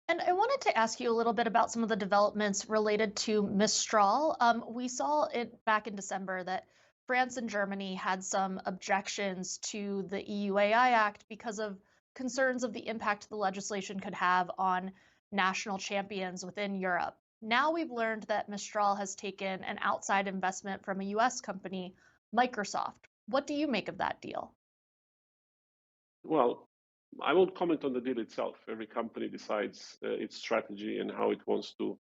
And I wanted to ask you a little bit about some of the developments related to Mistral. We saw it back in December that France and Germany had some objections to the EU AI Act because of concerns of the impact the legislation could have on national champions within Europe. Now we've learned that Mistral has taken an outside investment from a US company, Microsoft. What do you make of that deal? Well, I won't comment on the deal itself. Every company decides its strategy and how it wants to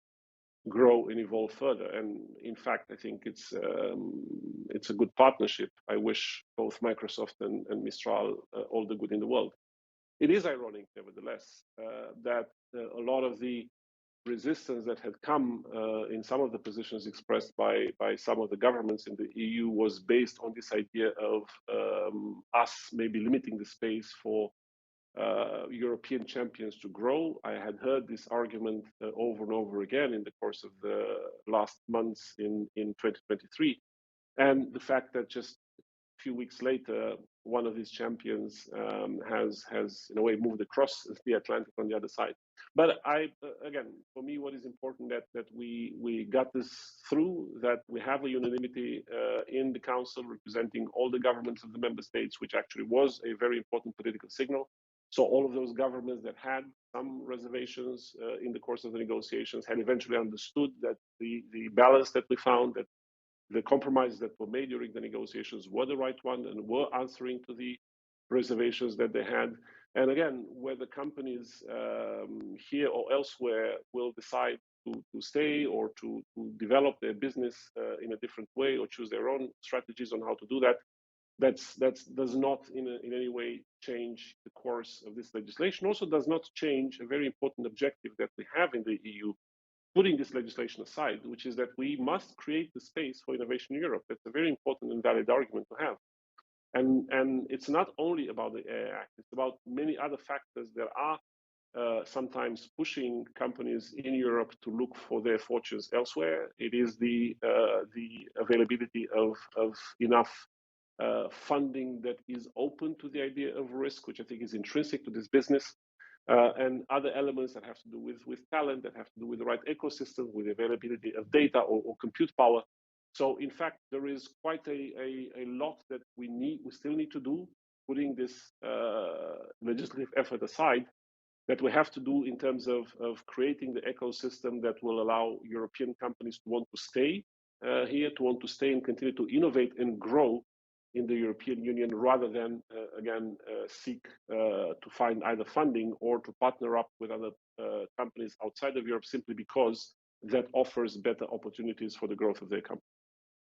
grow and evolve further. And in fact, I think it's a good partnership. I wish both Microsoft and Mistral all the good in the world. It is ironic, nevertheless, that a lot of the resistance that had come in some of the positions expressed by some of the governments in the EU was based on this idea of us maybe limiting the space for European champions to grow. I had heard this argument over and over again in the course of the last months in 2023. And the fact that just a few weeks later, one of these champions has in a way moved across the Atlantic on the other side. But again, for me, what is important that we got this through, that we have a unanimity in the Council representing all the governments of the member states, which actually was a very important political signal. So all of those governments that had some reservations in the course of the negotiations had eventually understood that the balance that we found, that the compromises that were made during the negotiations were the right one and were answering to the reservations that they had. And again, whether companies here or elsewhere will decide to stay or to develop their business in a different way or choose their own strategies on how to do that, that does not in any way change the course of this legislation. Also does not change a very important objective that we have in the EU, putting this legislation aside, which is that we must create the space for innovation in Europe. That's a very important and valid argument to have. And it's not only about the AI Act, it's about many other factors that are sometimes pushing companies in Europe to look for their fortunes elsewhere. It is the availability of enough funding that is open to the idea of risk, which I think is intrinsic to this business, and other elements that have to do with talent, that have to do with the right ecosystem, with the availability of data or compute power. So, in fact, there is quite a lot that we still need to do, putting this legislative effort aside, that we have to do in terms of creating the ecosystem that will allow European companies to want to stay here, to want to stay and continue to innovate and grow in the European Union, rather than again seek to find either funding or to partner up with other companies outside of Europe simply because that offers better opportunities for the growth of their company.